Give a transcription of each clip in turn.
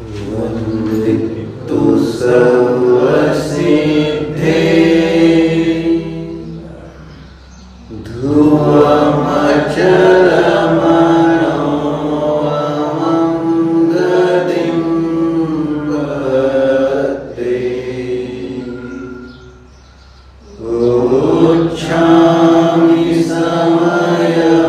वन्दितु सर्वसिद्धे ध्रुवमचलमनोऽमङ्गतिं वदते उच्छामि समयपाहुर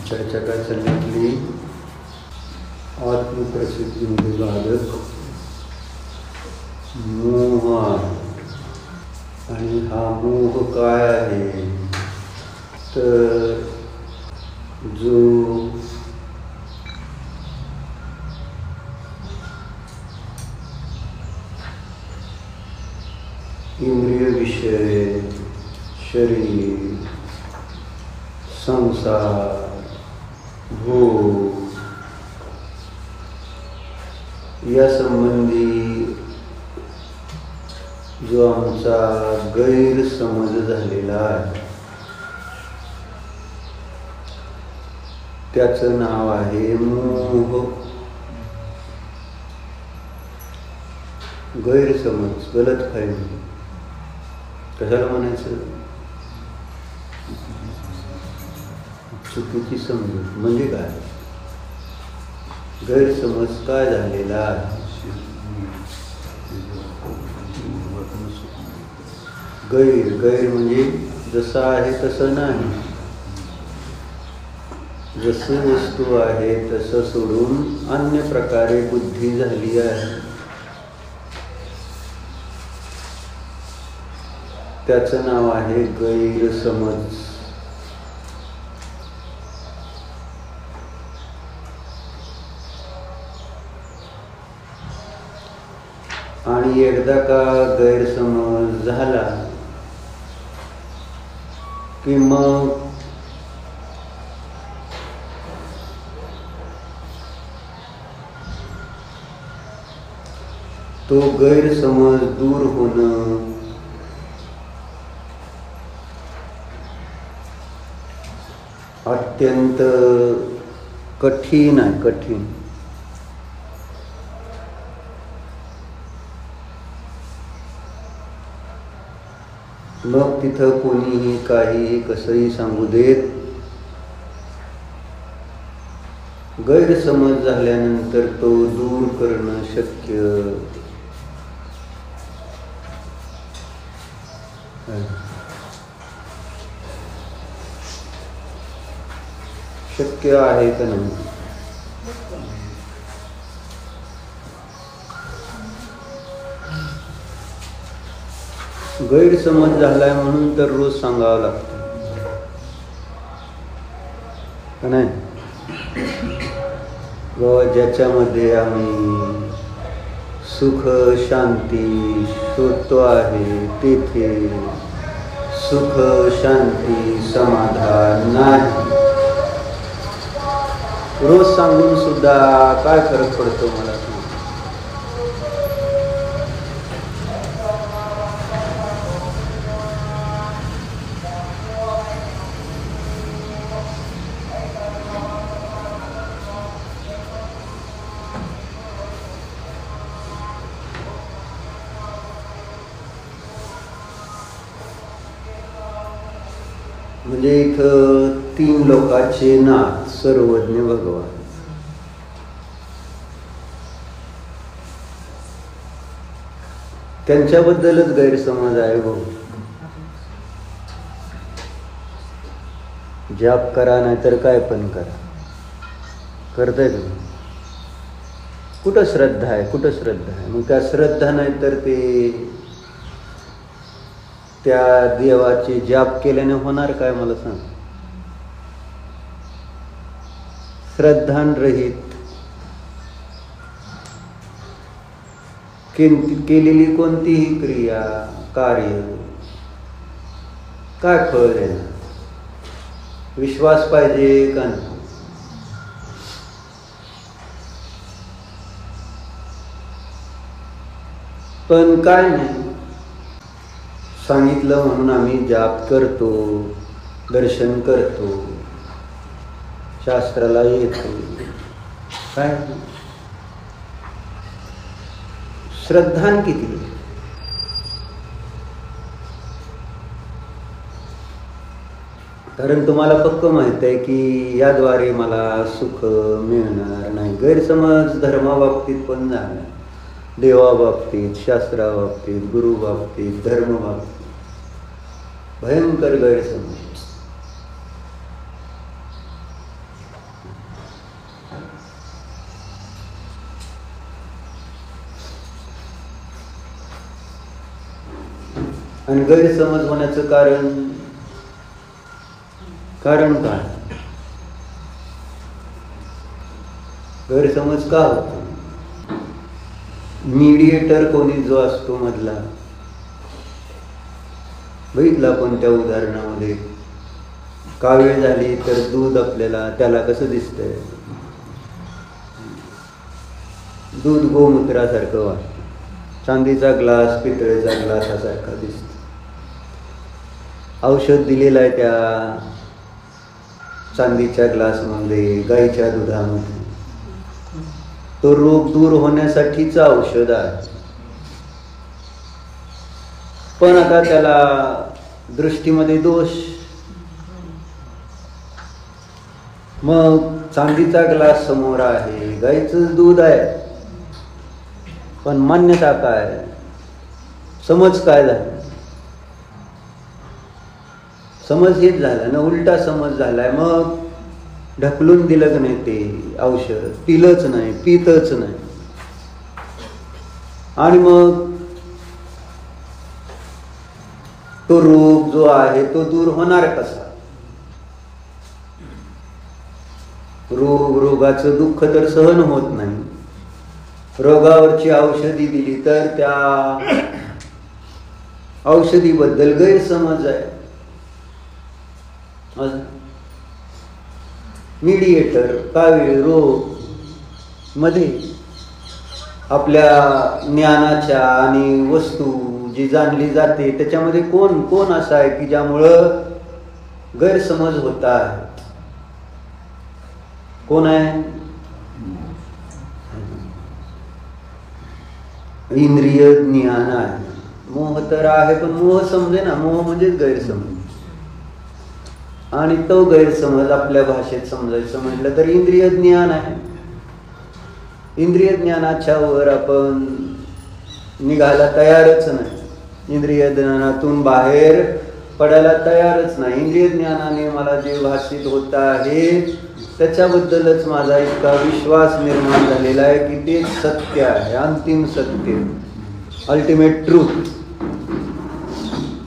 चर्चा काय चालली आत्मप्रसिद्धीमध्ये बाधक मोह आणि हा मोह काय आहे तर जो इंद्रिय विषय शरीर संसार भोग या संबंधी जो आमचा गैरसमज झालेला आहे त्याचं नाव आहे मोह. गैरसमज, गलतफहमी कशाला म्हणायचं? चुकीची समजूत म्हणजे काय? गैरसमज काय झालेला आहे? गैर म्हणजे जसं आहे तसं नाही, जसं वस्तू आहे तसं सोडून अन्य प्रकारे बुद्धी झाली आहे. त्याचं नाव आहे गैरसमज. आणि एकदा का गैरसमज झाला की मग तो गैरसमज दूर होणं अत्यंत कठीण आहे, कठीण. मग तिथं कोणीही काही कसंही सांगू देत, गैरसमज झाल्यानंतर तो दूर करणं शक्य आहे का नाही? गैरसमज झालाय म्हणून तर रोज सांगावं लागतं का नाही? बाबा ज्याच्यामध्ये आम्ही सुख शांती शोधतो आहे तेथे सुख शांती समाधान नाही. रोज सांगून सुद्धा काय फरक पडतो मला? म्हणजे इथं तीन लोकांचे नाथ सर्वज्ञ भगवान. त्यांच्याबद्दलच गैरसमज आहे भाऊ. जाप करा नाहीतर काय पण करा. करताय तुम्ही? कुठं श्रद्धा आहे? कुठं श्रद्धा आहे? मग त्या श्रद्धा नाही तर ते त्या देवाचे जाप केल्याने होणार काय मला सांग? श्रद्धांरहित केलेली कोणतीही क्रिया कार्य काय फळ देणार? विश्वास पाहिजे का नाही? पण काय नाही, सांगितलं म्हणून आम्ही जाप करतो, दर्शन करतो, शास्त्राला येतो. काय श्रद्धान किती? कारण तुम्हाला पक्क माहित आहे की याद्वारे मला सुख मिळणार नाही. गैरसमज धर्माबाबतीत पण झाला, देवाबाबतीत, शास्त्राबाबतीत, गुरुबाबतीत, धर्मबाबतीत भयंकर गैरसमज. आणि गैरसमज होण्याचं कारण काय? गैरसमज का होतो? मीडिएटर कोणी जो असतो मधला, बघितला पण त्या उदाहरणामध्ये कावीळ झाली तर दूध आपल्याला त्याला कसं दिसतंय? दूध गोमूत्रासारखं वाटतं. चांदीचा ग्लास पितळेचा ग्लासासारखा दिसतो. औषध दिलेलं आहे त्या चांदीच्या ग्लासमध्ये, गाईच्या दुधामध्ये. तो रोग दूर होण्यासाठीचं औषध आहे. पण आता त्याला दृष्टीमध्ये दोष. मग चांदीचा ग्लास समोर आहे, गाईचं दूध आहे, पण मान्यता काय? समज काय झाला? समज हेच झाला ना, उलटा समज झालाय. मग ढकलून दिलं की नाही ते औषध, पिलंच नाही, पितच नाही. आणि मग तो रोग जो आहे तो दूर होणार कसा? रोगाचं दुःख तर सहन होत नाही. रोगावरची औषधी दिली तर त्या औषधीबद्दल गैरसमज आहे. मीडिएटर कावीळ रोग मध्ये आपल्या ज्ञानाच्या आणि वस्तू जी जाणली जाते त्याच्यामध्ये कोण असा आहे की ज्यामुळं गैरसमज होता आहे? कोण आहे? इंद्रिय ज्ञान आहे. मोह तर आहे पण मोह समजे ना, मोह म्हणजेच गैरसमज. आणि तो गैरसमज आपल्या भाषेत समजायचं म्हटलं तर इंद्रिय ज्ञान आहे. इंद्रिय ज्ञानाच्या वर आपण निघायला तयारच नाही. इंद्रिय ज्ञानातून बाहेर पडायला तयारच नाही. इंद्रिय ज्ञानाने मला जे भाषित होत आहे त्याच्याबद्दलच माझा इतका विश्वास निर्माण झालेला आहे की ते सत्य आहे, अंतिम सत्य, अल्टिमेट ट्रूथ.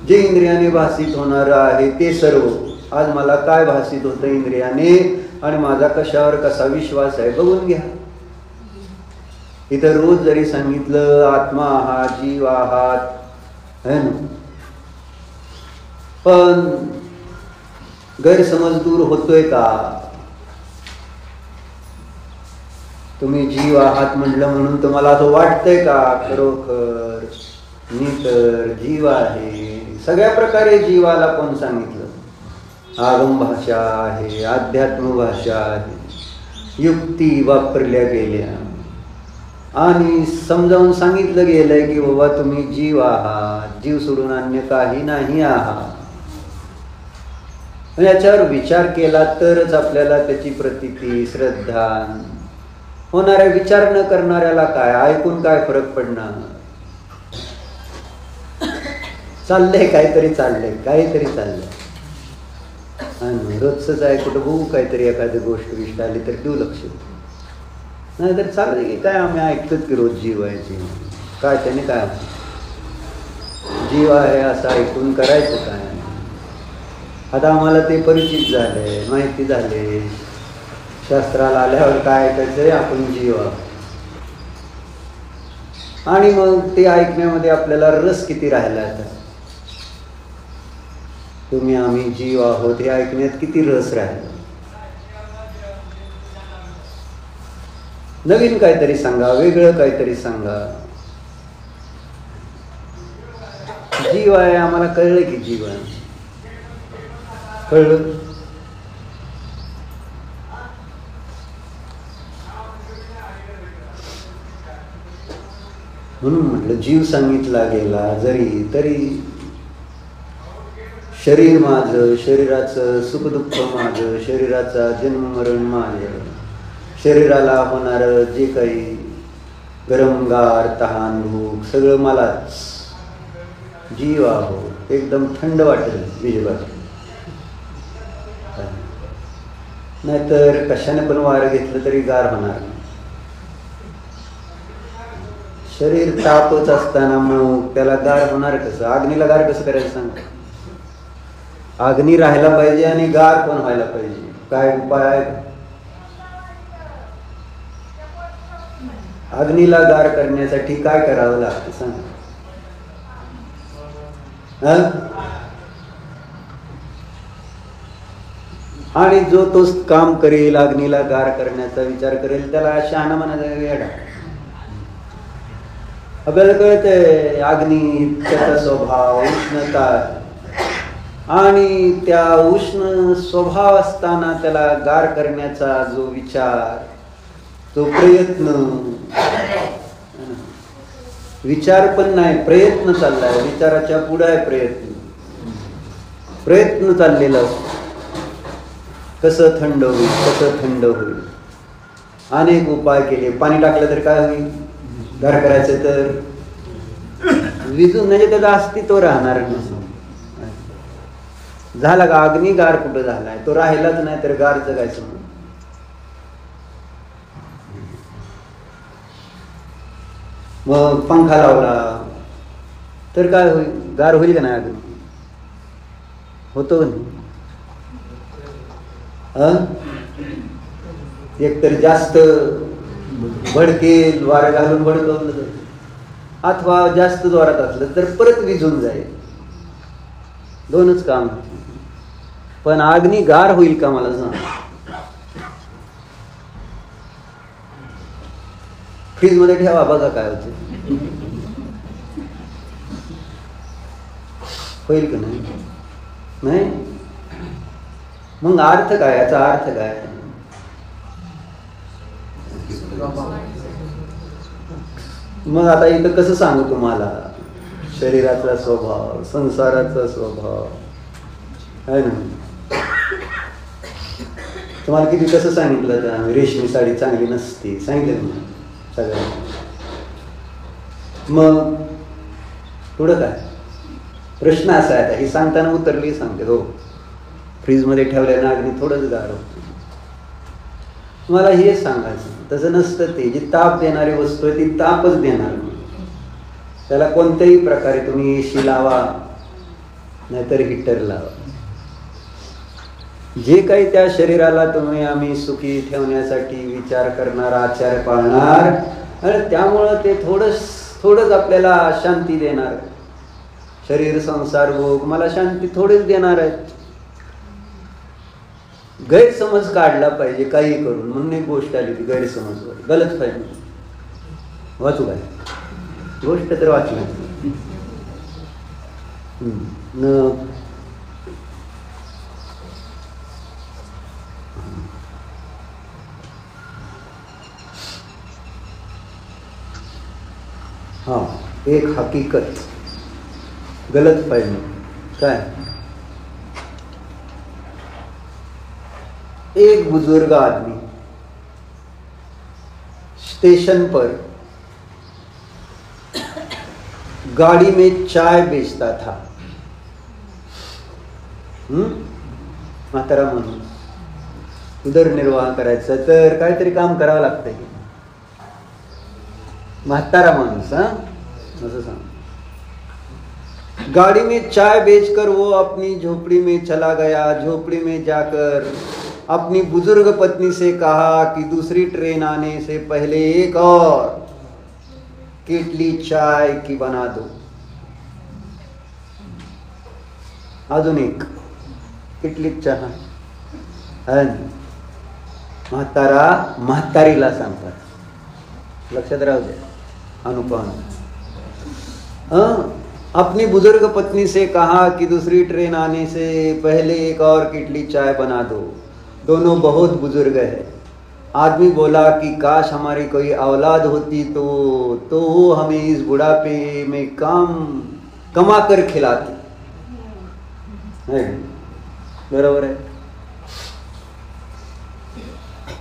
जे इंद्रियाने भाषित होणार आहे ते सर्व आज मला काय भाषित होतं इंद्रियाने आणि माझा कशावर कसा विश्वास आहे बघून घ्या. इथं रोज जरी सांगितलं आत्मा आहात, जीव आहात है ना, पण गैरसमज दूर होतोय का? तुम्ही जीव आहात म्हटलं म्हणून तुम्हाला असं वाटतंय का खरोखर मी तर जीव आहे? सगळ्या प्रकारे जीवाला कोण सांगितलं? आगम भाषा आहे, अध्यात्म भाषा आहे, युक्ती वापरल्या गेल्या आणि समजावून सांगितलं गेलंय की बाबा तुम्ही जीव आहात, जीव सोडून अन्य काही नाही आहात. याच्यावर विचार केला तरच आपल्याला त्याची प्रतीती श्रद्धा होणार आहे. विचार न करणाऱ्याला काय, ऐकून काय फरक पडणार? चाललंय काहीतरी चाललंय आणि रोजच आहे कुठं बघू काहीतरी एखादी गोष्ट आली तर देऊ लक्ष, नाही तर चाललंय की काय आम्ही ऐकतोच की रोज जीव आहे जीव काय त्याने काय जीव आहे असं ऐकून करायचं काय. आता आम्हाला ते परिचित झाले, माहिती झाले, शास्त्राला आल्यावर काय ऐकायचंय आपण जीव आहोत. आणि मग ते ऐकण्यामध्ये आपल्याला रस किती राहिला आता, तुम्ही आम्ही जीव आहोत हे ऐकण्यात किती रस राहिला. नवीन काहीतरी सांगा, वेगळं काहीतरी सांगा. जीव आहे आम्हाला कळलं की जीव आहे, कळलं. म्हणून म्हटलं जीव सांगितला गेला जरी तरी शरीर माझं, शरीराचं सुखदुःख माझं, शरीराचा जन्म मरण माझं, शरीराला होणार जे काही गरमगार तहान भूक सगळं मलाच. जीव आहो एकदम थंड वाटेल विजय, नाहीतर कशाने पण वारं घेतलं तरी गार होणार. शरीर तापच असताना मग त्याला गार होणार कसं, अग्नीला गार कसं करायचं सांग. अग्नी राहायला पाहिजे आणि गार पण व्हायला पाहिजे, काय उपाय आहे. अग्नीला गार करण्यासाठी काय करावं लागतं सांग. आणि जो तो काम करेल अग्नीला गार करण्याचा विचार करेल त्याला शहाणा म्हणायचा येडा. आपल्याला कळतंय अग्नी त्याचा स्वभाव उष्णता आणि त्या उष्ण स्वभाव असताना त्याला गार करण्याचा जो विचार, तो प्रयत्न, विचार पण नाही प्रयत्न चाललाय, विचाराच्या पुढे आहे प्रयत्न चाललेला असतो. कसं थंड होईल, कसं थंड होईल. अनेक उपाय केले, पाणी टाकलं तर काय होईल, गार करायचं तर विजून म्हणजे त्याचं अस्तित्व राहणार नाही. झाला का अग्नी गार कुठं झालाय, तो राहिलाच नाही तर गारचं काय समज. मग पंखा लावला तर काय होईल, गार होईल का नाही अग्नी, होतो का नाही. एकतर जास्त भडकेल, वारा घालून भडकवलं अथवा जास्त जोरात असलं तर परत विझून जाईल. दोनच काम. पण अग्नी गार होईल का मला सांग. फ्रीज मध्ये ठेवा बघा काय होते, होईल का नाही. मग अर्थ काय, याचा अर्थ काय. मग आता इथं कसं सांगू तुम्हाला शरीराचा स्वभाव, संसाराचा स्वभाव आहे ना. तुम्हाला किती कसं सांगितलं, रेशमी साडी चांगली नसते सांगितलं ना सगळ्यांना. मग पुढं काय प्रश्न असा आहे, ही सांगताना उतरली सांगते हो फ्रीजमध्ये ठेवल्यानं अगदी थोडंच गार होतं. मला हे सांगायचं तसं नसतं. ते जी ताप देणारी वस्तू आहे ती तापच देणार नाही. त्याला कोणत्याही प्रकारे तुम्ही एसी लावा नाहीतर हीटर लावा, जे काही त्या शरीराला तुम्ही आम्ही सुखी ठेवण्यासाठी विचार करणार, आचार पाळणार, आणि त्यामुळं ते थोडंच आपल्याला शांती देणार. शरीर संसार भोग मला शांती थोडेच देणार आहेत. गैरसमज काढला पाहिजे काही करून, म्हणून एक गोष्ट आली ती गैरसमजवर, गलत पाहिजे. वाचू काय गोष्ट तर वाचली हाँ. एक हकीकत गलत फहमी काय. एक बुजुर्ग आदमी स्टेशन पर गाड़ी में चाय बेचता था. म्हातारा माणूस उदरनिर्वाह करायचा तर काहीतरी काम करावं लागतंय. म्हातारा माणूस असं सांग. गाड़ी में चाय बेचकर वो अपनी झोपड़ी में चला गया. झोपड़ी में जाकर अपनी बुजुर्ग पत्नी से कहा कि दूसरी ट्रेन आने से पहले एक और केटली चाय की बना दो. अजून एक केटली चहा. म्हातारा म्हातारीला सांगतात. लक्षात राहू दे. अनुपम. अपनी बुजुर्ग पत्नी से कहा कि दूसरी ट्रेन आने से पहले एक और केटली चाय बना दो. दोनों बहुत बुजुर्ग है. आदमी बोला कि काश हमारी कोई औलाद होती तो वो हमें इस बुढ़ापे में कमा कर खिलाती. बरोबर आहे.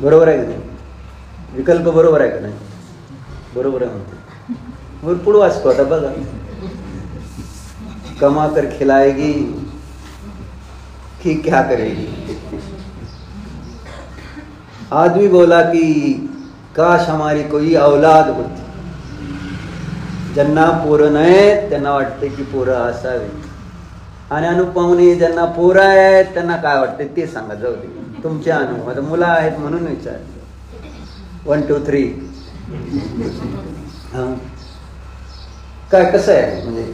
बरोबर आहे का नाही? विकल्प बरोबर आहे का नाही? बरोबर आहे म्हणते. भरपूर वाचतो आता बघा. कमा कर खिलाएगी कि क्या करेगी. आदमी बोला कि काश हमारी कोई औलाद होती. ज्यांना पोरं नाहीत त्यांना वाटते की पोरं असावी. आणि अनुपमने ज्यांना पोरं आहेत त्यांना काय वाटते ते सांगा. जाऊ दे तुमचे अनुभव. आता मुलं आहेत म्हणून विचारलं. 1 2 3. काय कसं आहे म्हणजे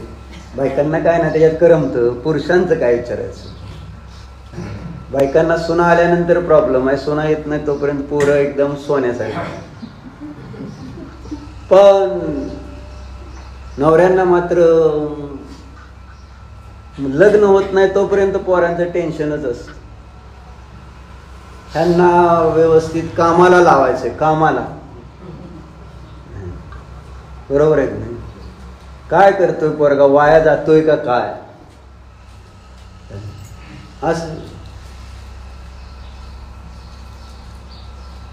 बायकांना काय ना त्याच्यात करमतं. पुरुषांचं काय विचारायचं. बायकांना सुना आल्यानंतर प्रॉब्लेम आहे. सुना येत नाही तोपर्यंत पोरं एकदम सोन्यासारखं. पण नवऱ्यांना मात्र लग्न होत नाही तोपर्यंत पोरांचं टेन्शनच असतं. त्यांना व्यवस्थित कामाला लावायचंय. कामाला. बरोबर आहे की नाही? काय करतोय पोरगा? वाया जातोय का काय? असं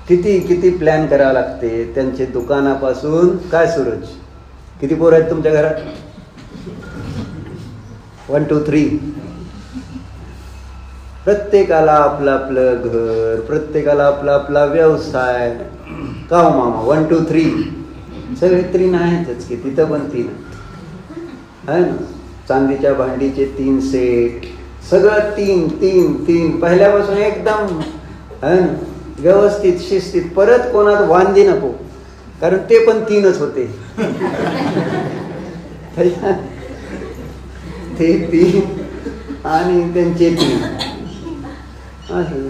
किती किती प्लॅन करावं लागते. त्यांचे दुकानापासून काय. सूरज किती पोरं आहेत तुमच्या घरात? 1 2 3. प्रत्येकाला आपलं आपलं घर. प्रत्येकाला आपला आपला व्यवसाय. का हो मामा? 1 2 3. सगळे 3 आहेतच की. तिथं पण 3 आहे ना. चांदीच्या भांडीचे 3 सेट. सगळं 3 3 3. पहिल्यापासून एकदम है ना व्यवस्थित शिस्तीत. परत कोणात वांदी नको कारण ते पण 3च होते. ते 3 आणि त्यांचे 3. असं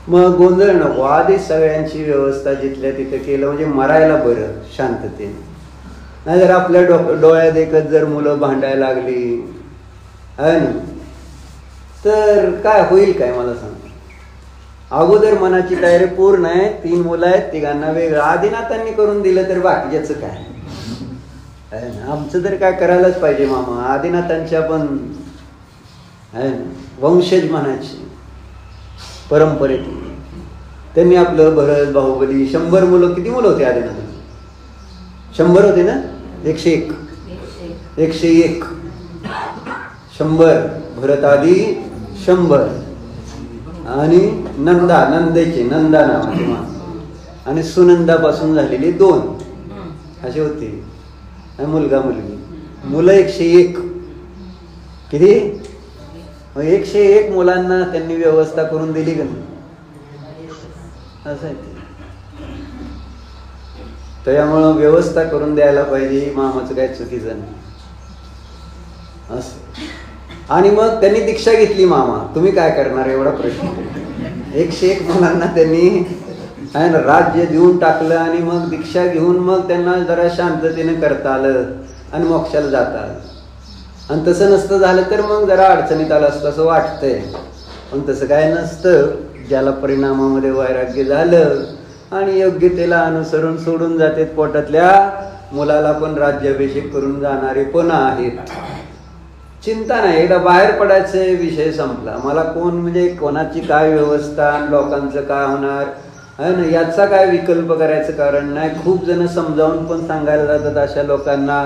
मग गोंधळ नको. आधीच सगळ्यांची व्यवस्था जिथल्या तिथं केलं म्हणजे मरायला बरं शांततेने. नाही जर आपल्या डोळ्यात एकच जर मुलं भांडायला लागली आहे ना तर काय होईल काय मला सांग. अगोदर मनाची तयारी पूर्ण आहे. 3 मुलं आहेत. तिघांना वेगळं आदिनाथांनी करून दिलं तर बाकीच्याच काय. आमचं तर काय करायलाच पाहिजे मामा. आदिनाथांच्या पण आहे ना वंशज म्हणायचे परंपरेत. त्यांनी आपलं भरत बाहुबली 100 मुलं. किती मुलं होते आदिनाथांना? 100 होते ना. 101 101 100. भरत आदी 100 आणि नंदेचे नंदा नावाचे आणि सुनंदापासून झालेले 2 असे होते. मुलगा मुलगी. मुलं 101. किती? 101 मुलांना त्यांनी व्यवस्था करून दिली का नाही? असं आहे ते. त्यामुळं व्यवस्था करून द्यायला पाहिजे. मामाचं काय चुकीचं नाही असं. आणि मग त्यांनी दीक्षा घेतली. मामा तुम्ही काय करणार एवढा प्रश्न. 101 मुलांना त्यांनी राज्य देऊन टाकलं आणि मग दीक्षा घेऊन मग त्यांना जरा शांततेने करता आलं आणि मोक्षाला जाता आलं. आणि तसं नसतं झालं तर मग जरा अडचणीत आलं असतं असं वाटतंय. पण तसं काय नसतं. ज्याला परिणामामध्ये वैराग्य झालं आणि योग्यतेला अनुसरून सोडून जाते. पोटातल्या मुलाला पण राज्याभिषेक करून जाणारे पण आहेत. चिंता नाही. एकदा बाहेर पडायचे विषय संपला. मला कोण म्हणजे कोणाची काय व्यवस्था लोकांचं काय होणार आहे ना याचा काय विकल्प करायचं कारण नाही. खूप जण समजावून पण सांगायला जातात अशा लोकांना.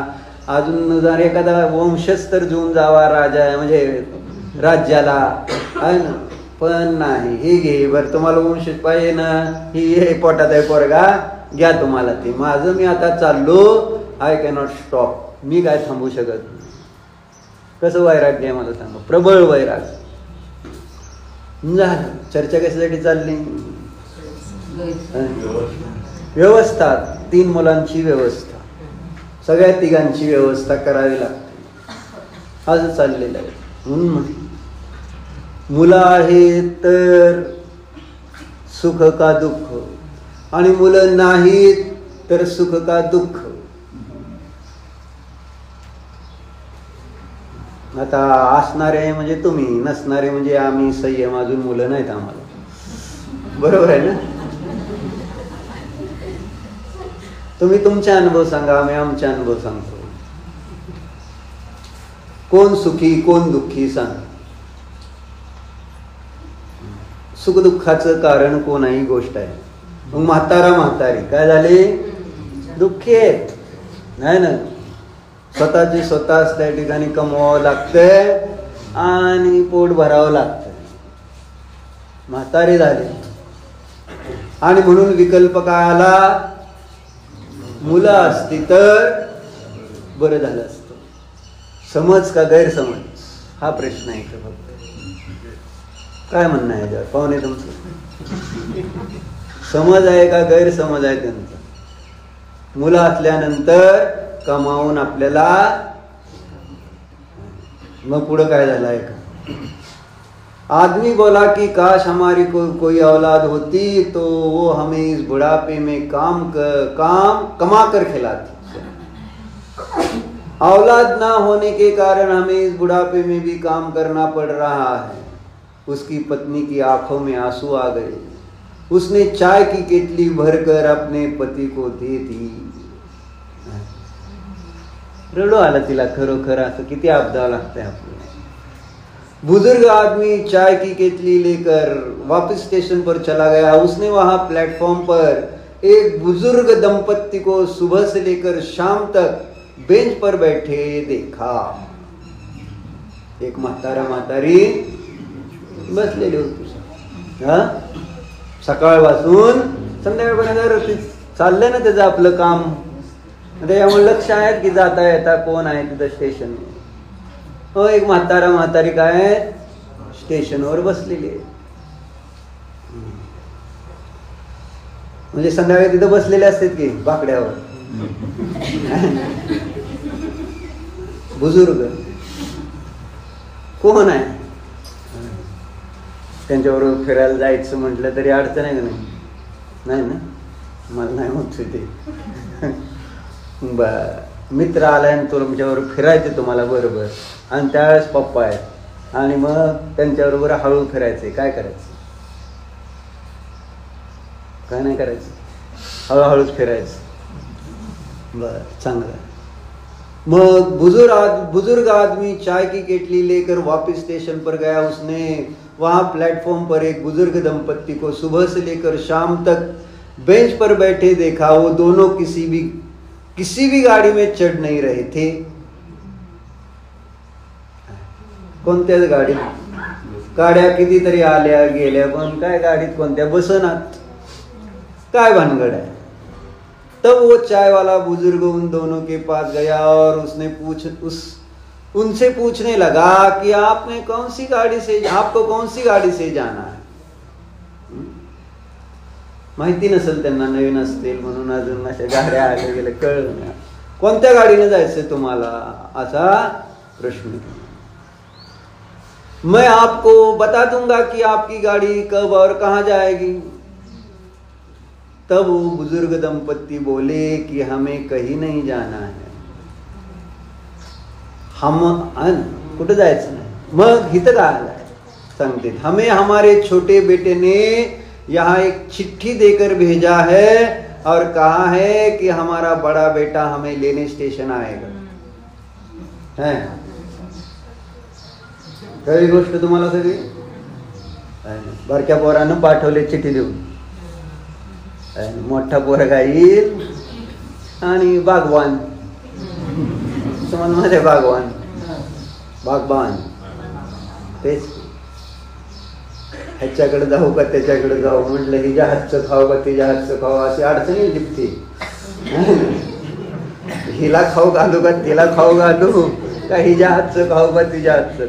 अजून जर एखादा वंशच तर जुळून जावा राजा म्हणजे राज्याला आहे ना, पण नाही. हे घे बरं, तुम्हाला वंशज पाहिजे ना, ही पोटात आहे पोरगा, घ्या तुम्हाला ते. माझं मी आता चाललो, आय कॅनॉट स्टॉप. मी काय थांबू शकत नाही. कसं वैराग्य आहे मला सांगा, प्रबळ वैराग्य. झालं. चर्चा कशासाठी चालली? व्यवस्था. 3 मुलांची व्यवस्था, सगळ्या तिघांची व्यवस्था करावी लागते, असं चाललेलं आहे. म्हणून म्हटलं मुलं आहेत तर सुख का दुःख, आणि मुलं नाहीत तर सुख का दुःख. आता असणारे म्हणजे तुम्ही, नसणारे म्हणजे आम्ही संयम. अजून मुलं नाहीत आम्हाला, बरोबर आहे ना? तुम्ही तुमचे अनुभव सांगा, आम्ही आमचे अनुभव सांगतो. कोण सुखी कोण दुःखी सांग. सुखदुःखाचं कारण कोणाही गोष्ट आहे. मग म्हातारी काय झाले? दुःखी आहेत, नाही ना? स्वतःची स्वतःच त्या ठिकाणी कमवावं लागतंय आणि पोट भरावं लागतंय. म्हातारे झाले, आणि म्हणून विकल्प काय आला? मुलं असती तर बरं झालं असतं. समज का गैरसमज, हा प्रश्न आहे का फक्त? काय म्हणणं आहे त्यावर पाहुणे तुमचं? समज आहे का गैरसमज आहे त्यांचा? मुलं असल्यानंतर कमावून आपल्याला, मग पुढं काय झालं आहे का? आदमी बोला कि काश हमारी कोई औलाद होती तो वो हमें इस बुढ़ापे में काम कमा कर खिलाती. औलाद ना होने के कारण हमें इस बुढ़ापे में भी काम करना पड़ रहा है. उसकी पत्नी की आंखों में आंसू आ गए. उसने चाय की केतली भरकर अपने पति को दे दी. रडू आलं तिला खरोखर. असं किती आपदावं लागतंय आपल्याला. बुजुर्ग आदमी चाय की केतली लेकर वापस स्टेशन पर चला गया. उसने वहां प्लेटफॉर्म पर एक बुजुर्ग दंपत्ति को सुबह से लेकर शाम तक बेंच पर बैठे देखा. एक म्हातारी बसलेली होती. सकाळपासून संध्याकाळपर्यंत चाललंय ना त्याचं आपलं काम. त्याच्यामुळे लक्ष आहे की जाता येता कोण आहे तिथं स्टेशन. हो, एक म्हातारी काय स्टेशनवर बसलेली आहे. म्हणजे संध्याकाळी तिथं बसलेले असतात की बाकड्यावर. बुजुर्ग कोण आहे? त्यांच्याबरोबर फिरायला जायचं म्हटलं तरी अडचण आहे का नाही ना? मला नाही म्हणतो ते. मित्र आलाय आणि तुमच्याबरोबर फिरायचे तुम्हाला बरोबर, आणि त्यावेळेस पप्पा आहेत आणि मग त्यांच्याबरोबर हळू फिरायचे. काय करायचं? काय नाही करायचं, हळूहळूच फिरायचं. बर, चांगलं. मग बुजुर्ग आदमी चाय की केटली लेकर वापस स्टेशन पर गया. उसने वहां प्लेटफॉर्म पर एक बुजुर्ग दंपत्ति को सुबह से लेकर शाम तक बेंच पर बैठे देखा. वो दोनों किसी भी गाड़ी में चढ़ नहीं रहे थे. कोणत्याच गाडीत, गाड्या कितीतरी आल्या गेल्या, पण काय गाडीत कोणत्या बसनात. काय भानगड आहे? तब वो चाय वाला बुजुर्ग उन दोनों के पास गया और उनसे पूछने लगा कि आपको कौन सी गाड़ी से जाना है. माहिती नसेल त्यांना, नवीन असतील म्हणून अजून अशा गाड्या आल्या गेल्या कळलं नाही. कोणत्या गाडीने जायचंय तुम्हाला असा प्रश्न. मैं आपको बता दूंगा कि आपकी गाड़ी कब और कहां जाएगी. तब वो बुजुर्ग दंपत्ति बोले कि हमें कहीं नहीं जाना है. हम कुठं जायचं नाही. मग इथं काय आलाय सांगते. हमें हमारे छोटे बेटे ने यहाँ एक चिट्ठी देकर भेजा है और कहा है कि हमारा बड़ा बेटा हमें लेने स्टेशन आएगा. है खरी गोष्ट तुम्हाला सगळी. बारक्या पोरानं पाठवले चिठ्ठी देऊन. मोठा पोरगा येईल आणि बागवान, तुम्हाला मध्ये बागवान तेच ह्याच्याकडे जाऊ का त्याच्याकडे जाऊ म्हटलं, हिच्या हातचं खाऊ का तिच्या हातचं खाऊ, अशी अडचणी लिपते. हिला खाऊ घालू का तिला खाऊ घालू का, हिच्या हातचं खाऊ का तिच्या हातचं,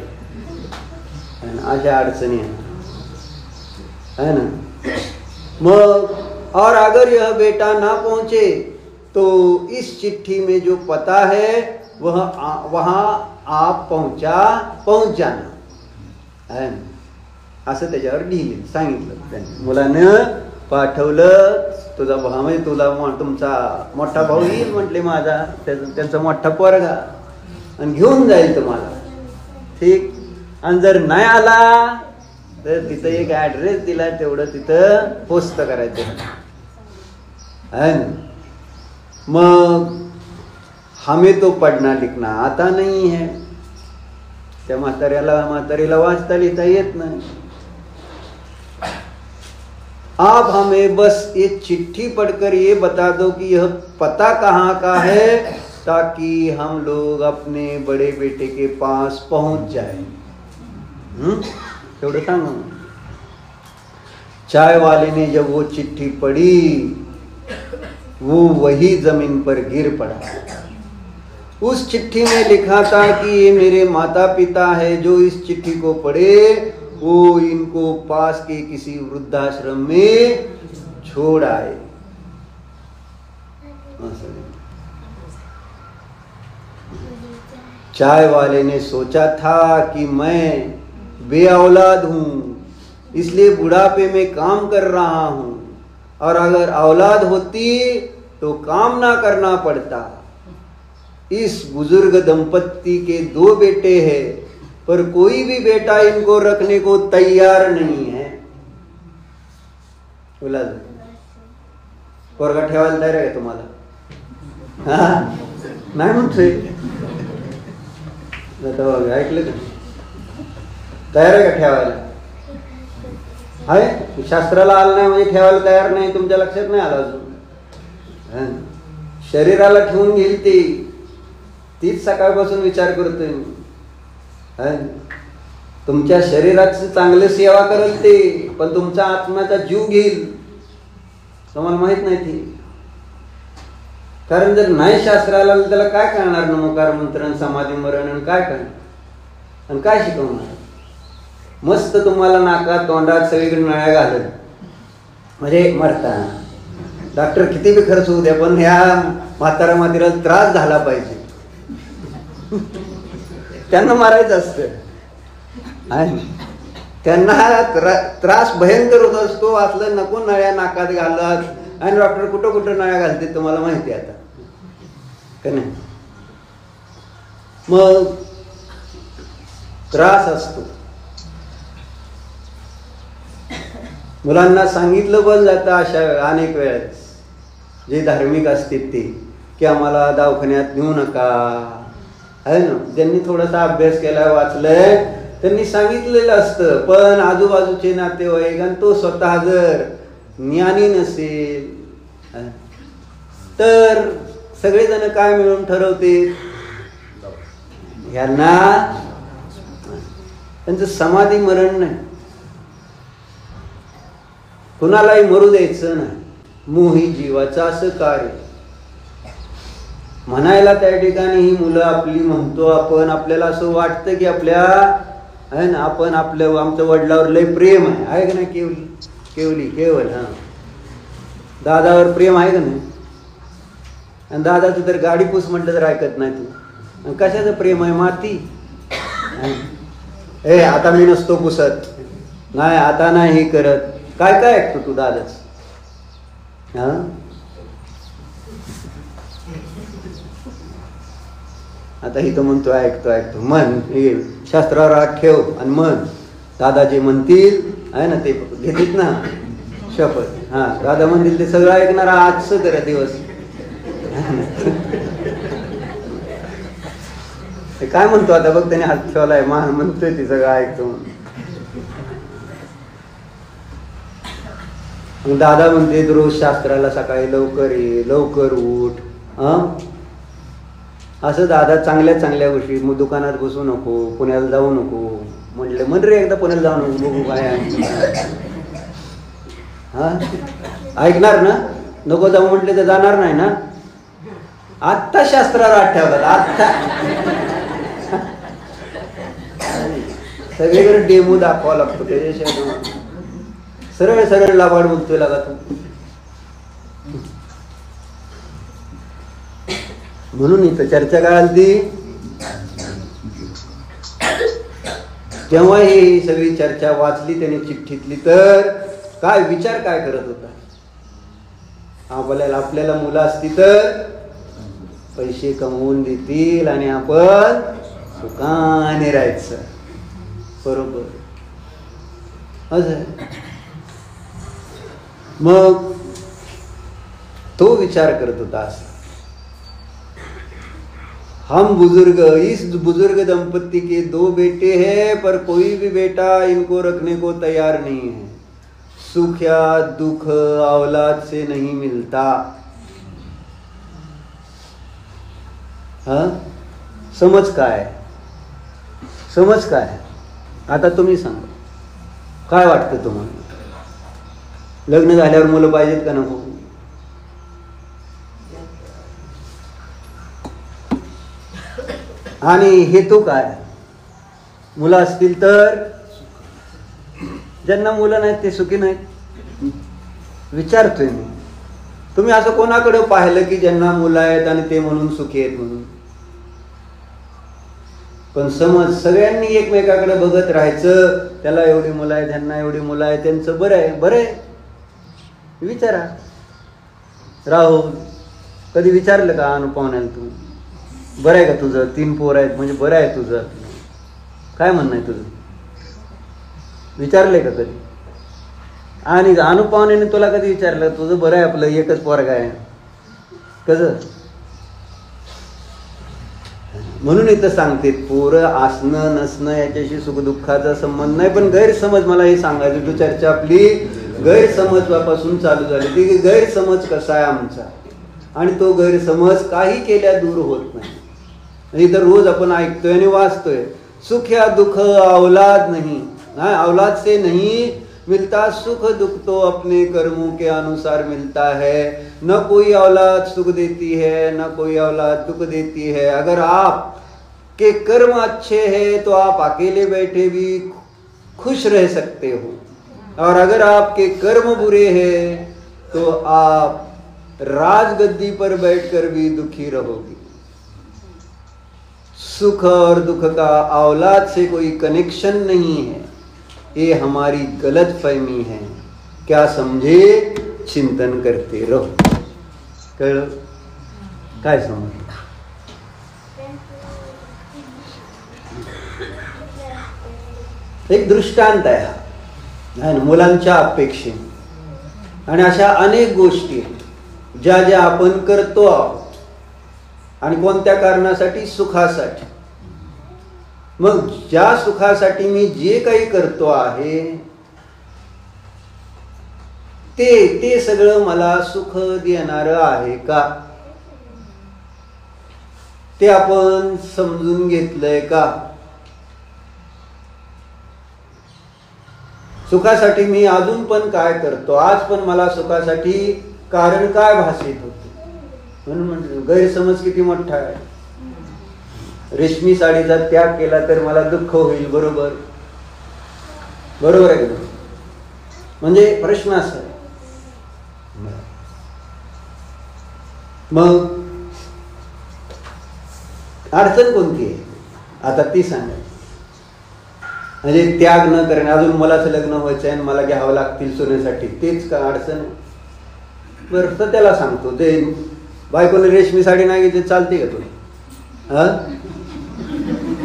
अशा अडचणी है ना. मग और अगर यह बेटा ना पहुंचे तो इस चिट्ठी में जो पता है वहां आप पहुंच जाना है, असं त्याच्यावर लिहिलं, सांगितलं त्यांनी. मुलानं पाठवलं, तुझा भाऊ म्हणजे तुमचा मोठा भाऊ येईल म्हटले, माझा त्यांचा मोठा पोरगा, आणि घेऊन जाईल तुम्हाला. ठीक. आणि जर नाही आला तर तिथं एक ऍड्रेस दिला, तेवढं तिथं पोस्ट करायचं. मग हमें तो पढ़ना लिखना आता नहीं है. त्या म्हातारीला वाचता लिहिता येत नाही. आप हमें बस ये चिट्ठी पढ़कर ये बता दो कि यह पता कहाँ का है, ताकि हम लोग अपने बड़े बेटे के पास पहुंच जाए. तेवढं सांगा. चाय वाले ने जब वो चिट्ठी पढ़ी वो वही जमीन पर गिर पड़ा. उस चिट्ठी में लिखा था कि ये मेरे माता पिता है, जो इस चिट्ठी को पढ़े वो इनको पास के किसी वृद्धाश्रम में छोड़ आए. चाय वाले ने सोचा था कि मैं बे औलाद हूं, इसलिए बुढ़ापे में काम कर रहा हूं, और अगर औलाद होती तो काम ना करना पड़ता. इस बुजुर्ग दंपत्ति के 2 बेटे हैं, पर कोई भी बेटा इनको रखने को तैयार नहीं है. बोला पोरगा ठेवायला तयार आहे तुम्हाला? नाही म्हणतोय. ऐकलं का? तयार आहे का ठेवायला? आहे. शास्त्राला आलं नाही म्हणजे ठेवायला तयार नाही, तुमच्या लक्षात नाही आलं अजून. शरीराला ठेवून घेईल तीच सकाळपासून विचार करतोय. तुमच्या शरीराची चांगली सेवा करत ते, पण तुमचा आत्म्याचा जीव घेईल, तुम्हाला माहित नाही ती. कारण जर नाही शास्त्राला त्याला काय करणार, नमोकार मंत्र, समाधी मरण, आणि काय करणार आणि काय शिकवणार. मस्त तुम्हाला नाकात तोंडात सगळीकडे नळ्या घालत म्हणजे मरता. डॉक्टर किती बी खर्च होऊ द्या, पण ह्या म्हातारा मातीला त्रास झाला पाहिजे. त्यांना मारायचं असतं, त्यांना त्रास भयंकर होत असतो. वाचलं नको नळ्या नाकात घालत, आणि डॉक्टर कुठं कुठं नळ्या घालते तुम्हाला माहिती आता का नाही. मग त्रास असतो. मुलांना सांगितलं पण जातं अशा अनेक वेळेस, जे धार्मिक असतील ते, की आम्हाला दवाखान्यात नेऊ नका, आहे ना. ज्यांनी थोडासा अभ्यास केला, वाचलंय, त्यांनी सांगितलेलं असतं. पण आजूबाजूचे नातेवाईक आणि तो स्वतः जर ज्ञानी नसेल तर सगळेजण काय मिळून ठरवते, ह्यांना त्यांचं समाधी मरण नाही, कुणालाही मरू द्यायचं नाही. मोही जीवाचं असं कार्य म्हणायला त्या ठिकाणी ही मुलं आपली म्हणतो आपण. आपल्याला असं वाटतं की आपल्या आहे ना, आपण आमच्या वडिलावर लय प्रेम आहे का नाही. केवल हा दादावर प्रेम आहे का नाही. आणि दादाचं तर गाडी पुस म्हटलं तर ऐकत नाही तू. आणि कशाचं प्रेम आहे, माती. आता मी नसतो पुसत, नाही आता नाही हे करत, काय काय ऐकतो तू दादाच. हा आता ही तो म्हणतो ऐकतो मन शास्त्रावर हात ठेव आणि मन दादा जे म्हणतील आहे ना ते घेतील ना शपथ. हा दादा म्हणतील ते सगळं ऐकणार. आजचं करा दिवस. काय म्हणतो आता बघ, त्याने हात ठेवलाय, मान म्हणतोय ते सगळं ऐकतो. दादा म्हणते रोज शास्त्राला सकाळी लवकर ये, लवकर उठ. असं दादा चांगल्या चांगल्या गोष्टी, दुकानात बसू नको, पुण्याला जाऊ नको, म्हटलं मन रे एकदा पुण्याला जाऊन बघू काय आहे. हा ऐकणार ना? नको जाऊ म्हटले तर जाणार नाही ना? आत्ता शास्त्राला आठ ठेवतात आत्ता. सगळीकडे डेमो दाखवावा लागतो त्याच्याशिवाय सरळ सरळ लाभाड बोलतोय लागा तू. म्हणून इथं चर्चा काय आली तेव्हा ही सगळी चर्चा वाचली त्याने चिठ्ठीतली तर काय विचार काय करत होता. आपल्याला मुलं असती तर पैसे कमवून देतील आणि आपण सुखाने राहायचं. बरोबर असं मग तो विचार करत होता असा. हम बुजुर्ग इस बुजुर्ग दंपत्ति के 2 बेटे हैं पर कोई भी बेटा इनको रखने को तैयार नहीं है. सुख या दुख औलाद से नहीं मिलता. हाँ समज काय? समज काय? आता तुम्ही सांगा काय वाटतं तुम्हाला? लग्न झाल्यावर मुलं पाहिजेत का नको? आणि हेतू काय? मुलं असतील तर ज्यांना मुलं नाहीत ते सुखी नाहीत. विचारतोय मी. तुम्ही असं कोणाकडे पाहिलं की ज्यांना मुलं आहेत आणि ते म्हणून सुखी आहेत म्हणून? पण समज सगळ्यांनी एकमेकाकडे बघत राहायचं. त्याला एवढी मुलं आहेत, त्यांना एवढी मुलं आहेत, त्यांचं बरं आहे बरं आहे. विचारा. राहुल कधी विचारलं का अनुपावण्याला तू बरं आहे का तुझं? 3 पोर आहेत म्हणजे बरं आहे तुझं? काय म्हणणं आहे तुझं? विचारलंय का कधी? आणि अनुपावण्याने तुला कधी विचारलं तुझं बरं आहे आपलं एकच पोरगा आहे कसं? म्हणून इथं सांगते पोरं असणं नसणं याच्याशी सुखदुःखाचा संबंध नाही. पण गैरसमज मला हे सांगायचं तू चर्चा आपली गैरसमजापासून चालू झाली. ती गैरसमज कसा आहे आमचा आणि तो गैरसमज काही केल्या दूर होत नाही. इधर रोज अपन ऐकतोय आणि वाचतोय सुख या दुख औलाद नहीं, औलाद से नहीं मिलता. सुख दुख तो अपने कर्मों के अनुसार मिलता है. न कोई औलाद सुख देती है न कोई औलाद दुख देती है. अगर आप के कर्म अच्छे हैं तो आप अकेले बैठे भी खुश रह सकते हो और अगर आपके कर्म बुरे हैं तो आप राजगद्दी पर बैठकर भी दुखी रहोगे. सुख और दुख का औलाद से कोई कनेक्शन नहीं है. ये हमारी गलत फहमी है. क्या समझे? चिंतन करते रहो. कळलं? काय समजलं? एक दृष्टांत आहे हा मुलांच्या अपेक्षेने. आणि अशा अनेक गोष्टी ज्या ज्या आपण करतो आहोत आणि कोणत्या कारणासाठी? सुखासाठी. मग ज्या सुखासाठी मी जे काही करतो आहे ते सगळं मला सुख देणारं आहे का? ते आपण समजून घेतलंय का? सुखासाठी मी अजून पण काय करतो? आज पण मला सुखासाठी कारण काय भासित होते? म्हणून म्हणलं गैरसमज किती मोठा आहे. रेशमी साडीचा त्याग केला तर मला दुःख होईल. बरोबर बरोबर आहे का? म्हणजे प्रश्न असा आहे. मग अडचण कोणती आहे आता ती सांगा. म्हणजे त्याग न करणे. अजून मुलाचं लग्न व्हायचं आहे आणि मला घ्यावं लागतील सोन्यासाठी तेच का अडचण आहे? बरं तर त्याला सांगतो ते बायकोने रेशमी साडी नाही घेतली चालते का तुला?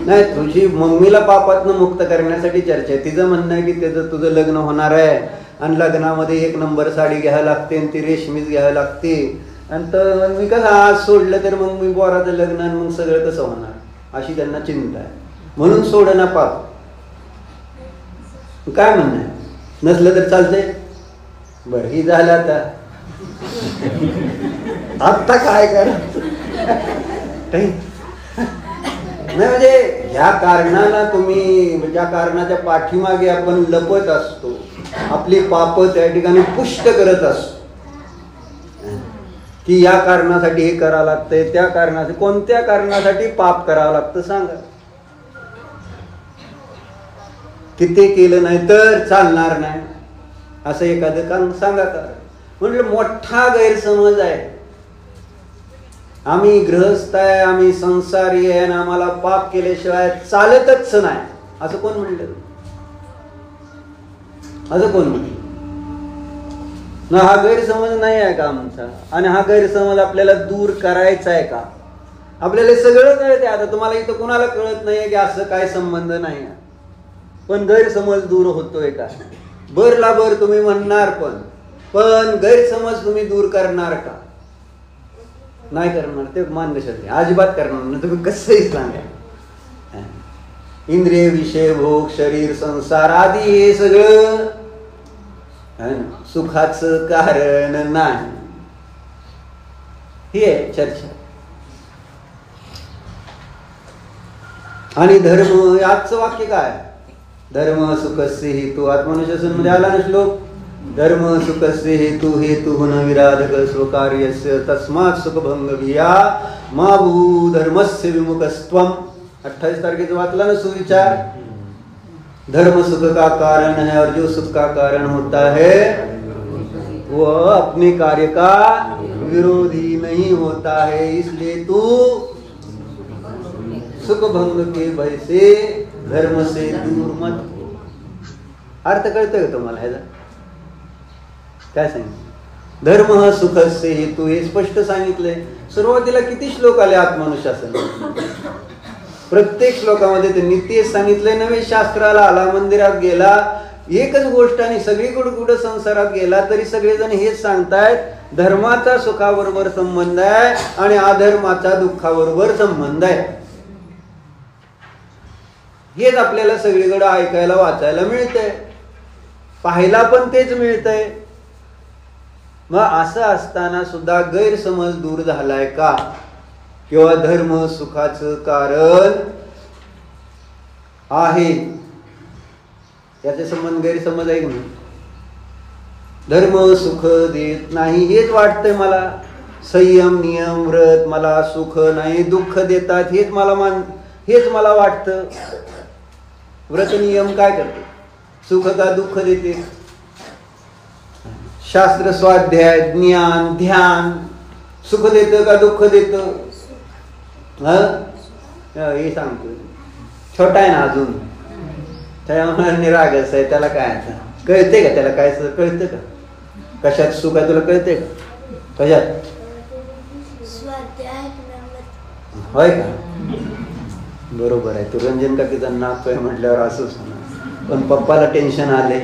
नाही तुझी मम्मीला पापातनं मुक्त करण्यासाठी चर्चा आहे. तिचं म्हणणं आहे की त्याचं तुझं लग्न होणार आहे आणि लग्नामध्ये 1 नंबर साडी घ्यायला लागते आणि ती रेशमीच घ्यायला लागते. आणि तर मी कसं आज सोडलं तर मग मी पोराचं लग्न आणि मग सगळं कसं होणार अशी त्यांना चिंता आहे. म्हणून सोड ना पाप. काय म्हणणं आहे? नसलं तर चालतंय. बरं ही झालं आता काय करा नाही म्हणजे ह्या कारणाला तुम्ही, ज्या कारणाच्या पाठीमागे आपण लपत असतो, आपली पाप त्या ठिकाणी पुष्ट करत असतो की या कारणासाठी हे करावं लागतंय, त्या कारणासाठी, कोणत्या कारणासाठी पाप करावं लागतं सांगा. की ते केलं नाही तर चालणार नाही असं एखादं काम सांगा का. म्हणजे मोठा गैरसमज आहे. आम्ही गृहस्थ आहे, आम्ही संसारी आहे आणि आम्हाला पाप केल्याशिवाय चालतच नाही असं कोण म्हणलं? असं कोण म्हणलं ना? हा गैरसमज नाही आहे का आमचा? आणि हा गैरसमज आपल्याला दूर करायचा आहे का? आपल्याला सगळं कळत आहे. आता तुम्हाला इथं कुणाला कळत नाहीये की असं काय संबंध नाही, पण गैरसमज दूर होतोय का? बरला बर तुम्ही म्हणणार, पण गैरसमज तुम्ही दूर करणार का? नाही करणार. ते मानगशात अजिबात करणार नाही. तुम्ही कसंही सांगा. इंद्रिय, विषय, भोग, शरीर, संसार आदी हे सगळं सुखाचं कारण नाही. ही आहे चर्चा. आणि धर्म, आजचं वाक्य काय? धर्म सुखस्य हेतु. आत्मनुशासन मध्ये आला ना श्लोक, धर्म सुखस्य हेतु हेतु न विराधक स्वकार्यस्य तस्मात् सुखभंग भिया मा भू धर्मस्य विमुखस्त्वम. 28 तारखेचं वाचला ना सुविचार. धर्म सुख का कारण है और जो सुख का कारण होता है वह अपने कार्य का विरोधी नहीं होता है, इसलिए तू सुख भंग के भय से धर्म से दूर मत. अर्थ कळतोय का तुम्हाला ह्याचा? काय सांगितलं? धर्म हा सुखस्य हेतू, हे स्पष्ट सांगितलंय. सुरुवातीला किती श्लोक आले आत्मानुशासन? प्रत्येक श्लोकामध्ये त्यांनी तेच सांगितलंय. नवे शास्त्राला आला, मंदिरात गेला, एकच गोष्ट, आणि सगळीकडे कुठं संसारात गेला तरी सगळेजण हेच सांगतायत, धर्माचा सुखाबरोबर संबंध आहे आणि अधर्माचा दुःखाबरोबर संबंध आहे. हेच आपल्याला सगळीकडे ऐकायला वाचायला मिळतंय, पाहायला पण तेच मिळतंय. मग असं असताना सुद्धा गैरसमज दूर झालाय का? किंवा धर्म सुखाचं कारण आहे याचे संबंध गैरसमज आहे की नाही? धर्म सुख देत नाही हेच वाटतंय मला. संयम, नियम, व्रत मला सुख नाही दुःख देतात हेच मला वाटतं. व्रत नियम काय करते? सुख का दुःख देते? शास्त्र, स्वाध्याय, ज्ञान, ध्यान सुख देतं का दुःख देतं? हे सांगतो. छोटा आहे ना अजून, त्यामुळे निरागस आहे. त्याला काय आता कळते का? त्याला काय कळतं का? कशात सुख आहे तुला कळते का? कशात? होय का? बरोबर आहे. तू रंजन का किती नाचतोय म्हटल्यावर असंच होणार. पण पप्पाला टेन्शन आले.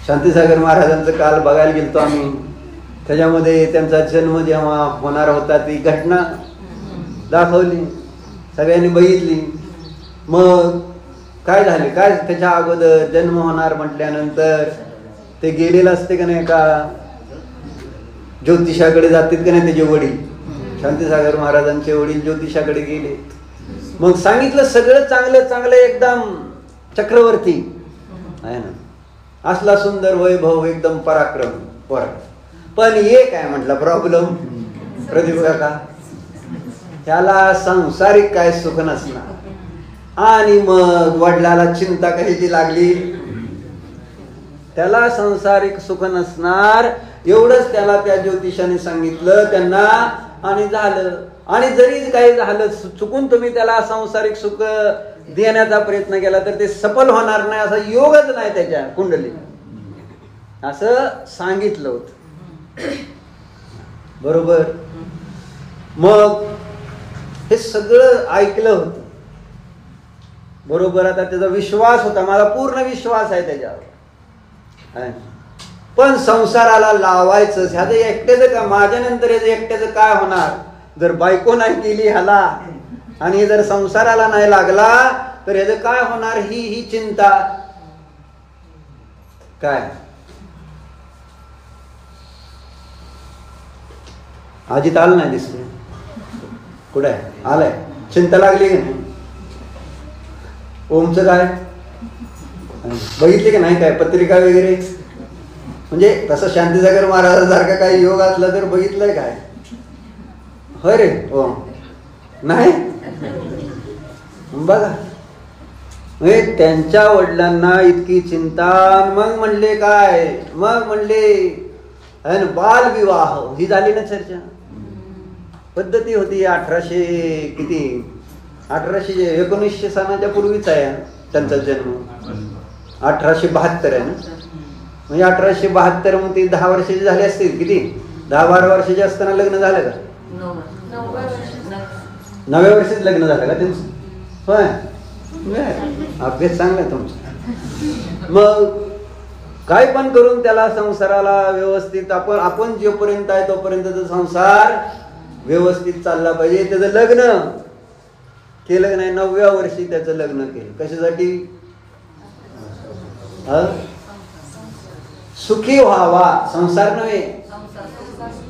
शांतीसागर महाराजांचं काल बघायला गेलतो आम्ही. त्याच्यामध्ये त्यांचा जन्म जेव्हा होणार होता ती घटना दाखवली, सगळ्यांनी बघितली. मग काय झाले? काय त्याच्या अगोदर जन्म होणार म्हटल्यानंतर ते गेलेलं असते का नाही का, ज्योतिषाकडे जातात का नाही त्याचे वडील. शांतीसागर महाराजांचे वडील ज्योतिषाकडे गेले. मग सांगितलं सगळं चांगलं चांगलं एकदम चक्रवर्ती आहे ना, असला सुंदर वैभव, एकदम पराक्रम वर. पण हे काय म्हटलं प्रॉब्लेम प्रदीप काका, त्याला सांसारिक काय सुख नसणार. आणि मग वडिलाला चिंता कशाची लागली? त्याला सांसारिक सुख नसणार एवढंच त्याला त्या ज्योतिषाने सांगितलं त्यांना. आणि झालं. आणि जरी काही झालं चुकून तुम्ही त्याला सांसारिक सुख देण्याचा प्रयत्न केला तर ते सफल होणार नाही, असा योगच नाही त्याच्या कुंडलीत असं सांगितलं होतं. बरोबर. मग हे सगळं ऐकलं होतं. बरोबर. आता त्याचा विश्वास होता, मला पूर्ण विश्वास आहे त्याच्यावर. पण संसाराला लावायचं ह्याचं एकट्याचं का? माझ्यानंतर याचं एकट्याचं काय होणार? जर बायको नाही केली ह्याला आणि जर संसाराला नाही लागला तर ह्याचं काय होणार? ही चिंता. काय अजित आलं नाही दिसले कुठे आहे? आलाय. चिंता लागली की नाही? ओमचं काय बघितले की नाही? काय पत्रिका वगैरे, म्हणजे तसं शांतीसागर महाराजांसारखा काही योग असला तर बघितलंय काय? होय रे ओम? नाही. बघा, म्हणजे त्यांच्या वडिलांना इतकी चिंता. मग म्हणले काय? मग म्हणले बालविवाह ही झाली ना चर्चा. पद्धती होती 1900 सणाच्या पूर्वीच आहे त्यांचा जन्म. 1872 आहे ना. म्हणजे 1872 मग ते 10 वर्षाचे झाले असतील. किती? 10-12 वर्षाचे असताना लग्न झालं का? 9व्या वर्षीच लग्न झालं का त्यांचं? होय, अभ्यास चांगला तुमचा. मग काय पण करून त्याला संसाराला व्यवस्थित आपण जोपर्यंत आहे तोपर्यंत संसार व्यवस्थित चालला पाहिजे. त्याचं लग्न केलं नाही. 9व्या वर्षी त्याचं लग्न केलं. कशासाठी? सुखी व्हावा, संसार नव्हे.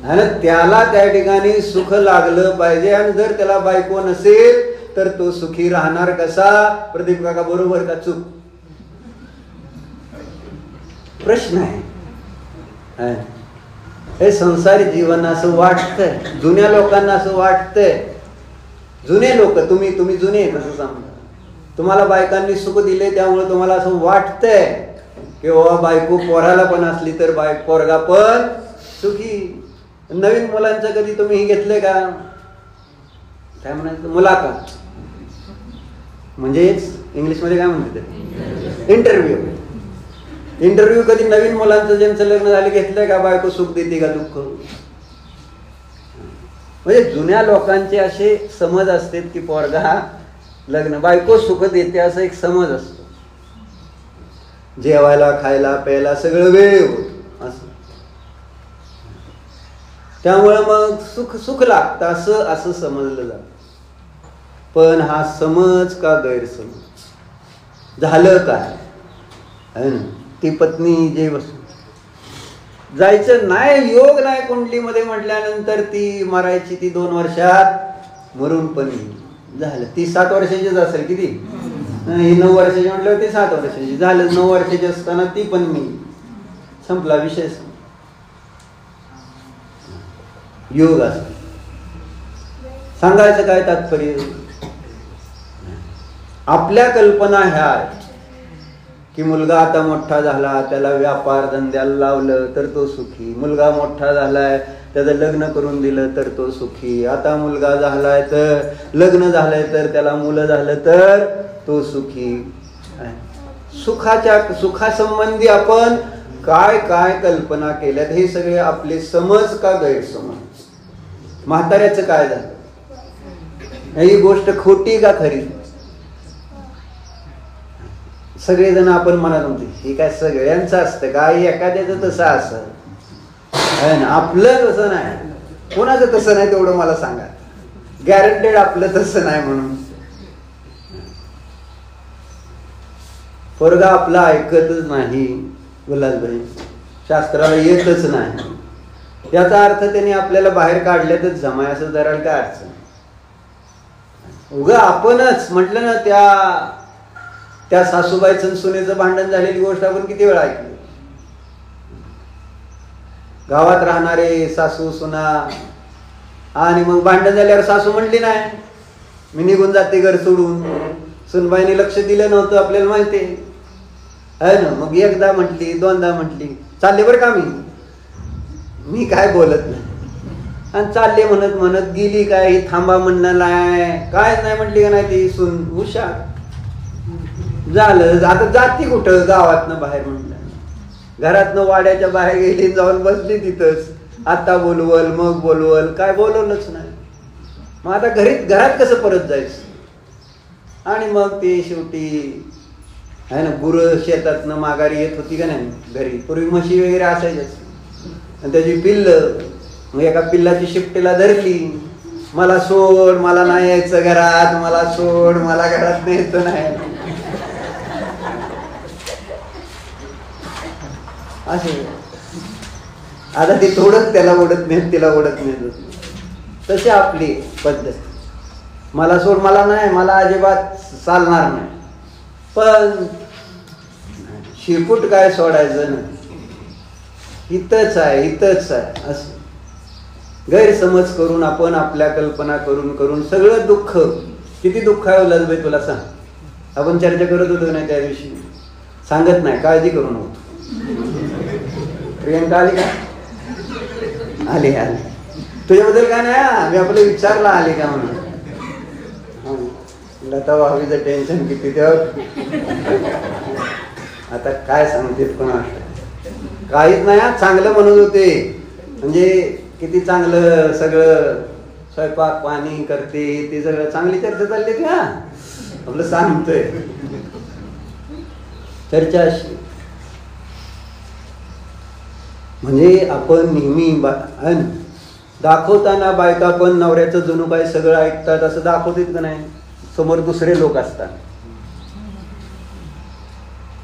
आणि त्याला त्या ठिकाणी सुख लागलं पाहिजे. आणि जर त्याला बायको नसेल तर तो सुखी राहणार कसा? प्रदीप काका बरोबर का चूक? प्रश्न आहे. हे संसारी जीवन असं वाटतंय, जुन्या लोकांना असं वाटतंय. जुने लोक, तुम्ही जुने कसं समजा, तुम्हाला बायकांनी सुख दिले त्यामुळे तुम्हाला असं वाटतंय की बाबा बायको पोराला पण असली तर पोरगा पण सुखी. नवीन मुलांचं कधी तुम्ही घेतलंय का? काय म्हणायचं? मुलाखत, म्हणजेच इंग्लिशमध्ये काय म्हणतात? इंटरव्ह्यू कधी नवीन मुलांचं ज्यांचं लग्न झालं घेतलंय का? बायको सुख देते का दुःख? म्हणजे जुन्या लोकांचे असे समज असतात की पोरगा लग्न, बायको सुख देते असं एक समज असतो. जेवायला खायला प्यायला सगळं वेळ होत असं. त्यामुळं मग सुख लागतं असं समजलं जातं. पण हा समज का गैरसमज? झालं काय? ती पत्नी जे जायचं नाही, योग नाही कुंडलीमध्ये म्हटल्यानंतर ती मरायची. ती 2 वर्षात मरून पण झालं. ती 7 वर्षाचीच असेल. किती? ही 9 वर्षाची म्हटल्यावर ती 7 वर्षाची झालं. 9 वर्षाची असताना ती पण मी. संपला विषय. योग असतो. सांगायचं काय तात्पर्य? आपल्या कल्पना ह्या की मुलगा आता मोठा झाला, त्याला व्यापार धंद्याला लावलं तर तो सुखी. मुलगा मोठा झालाय, त्याचं लग्न करून दिलं तर तो सुखी. आता मुलगा झालाय तर लग्न झालंय तर त्याला मुलं झालं तर तो सुखी. सुखासंबंधी आपण काय काय कल्पना केल्यात हे सगळे आपले समज का गैरसमज? म्हाताऱ्याचं काय झालं? ही गोष्ट खोटी का खरी? सगळेजण आपण म्हणत होते हे काय सगळ्यांचं असतं का? एखाद्याचं तसं असं, आपलं तसं नाही. कोणाचं तसं नाही तेवढं मला सांगा. गॅरंटेड आपलं तसं नाही म्हणून. पोरगा आपला ऐकतच नाही, गुलाबबाई शास्त्राला येतच नाही, याचा अर्थ त्याने आपल्याला बाहेर काढल्यातच जमाय असं धरायला काय अडचण? उगा आपणच म्हटलं ना, त्या सासूबाईचं सुनेचं भांडण झालेली गोष्ट आपण किती वेळा ऐकली. गावात राहणारे सासू सुना, आणि मग भांडण झाल्यावर सासू म्हणली नाही मी निघून जाते घर सोडून. सुनबाईने लक्ष दिलं नव्हतं आपल्याला माहिती आहे ना. मग एकदा म्हटली, दोनदा म्हटली, चालले बरं का मी काय बोलत नाही, आणि चालले म्हणत म्हणत गेली. काय थांबा म्हणणं नाही, काय नाही म्हटली का नाही ती सून हुशार झालं. आता जाती कुठं गावातनं बाहेर म्हटलं, घरातनं वाड्याच्या बाहेर गेली, जाऊन बसली तिथंच. आता बोलवल मग बोलवल, काय बोलवलंच नाही. मग आता घरात कसं परत जायचं? आणि मग ते शेवटी आहे ना, गुरं शेतातनं माघारी येत होती का नाही घरी. पूर्वी म्हशी वगैरे असायच्याच, आणि त्याची पिल्लं. मग एका पिल्लाची शिफ्टीला धरली, मला सोड, मला नाही यायचं घरात, मला सोड, मला घरात न्यायचं नाही असे. आता ती थोडंच त्याला ओढत नाही, तिला ओढत नाही. तशी आपली पद्धत. मला सोड, मला नाही, मला अजिबात चालणार नाही. पण शिरपूट काय सोडायचं ना, इथंच आहे इथंच आहे असं गैरसमज करून आपण आपल्या कल्पना करून करून सगळं दुःख. किती दुःख आहे लजबाई तुला सांग. आपण चर्चा करत होतो ना त्या दिवशी, सांगत नाही, काळजी करू नको. प्रियंका आली का? आली आली. तुझ्याबद्दल काय नाही, मी आपलं विचारला आली का म्हणून. लता भावीचं टेन्शन किती तेव्हा. आता काय सांगते पण काहीच नाही. चांगलं म्हणत होते, म्हणजे किती चांगलं सगळं स्वयंपाक पाणी करते, ते सगळं चांगली चर्चा चालली ती. हा आपलं सांगतोय चर्चा अशी. म्हणजे आपण नेहमी दाखवताना बायका पण नवऱ्याचं जणू काय सगळं ऐकतात असं दाखवतात का नाही. समोर दुसरे लोक असतात.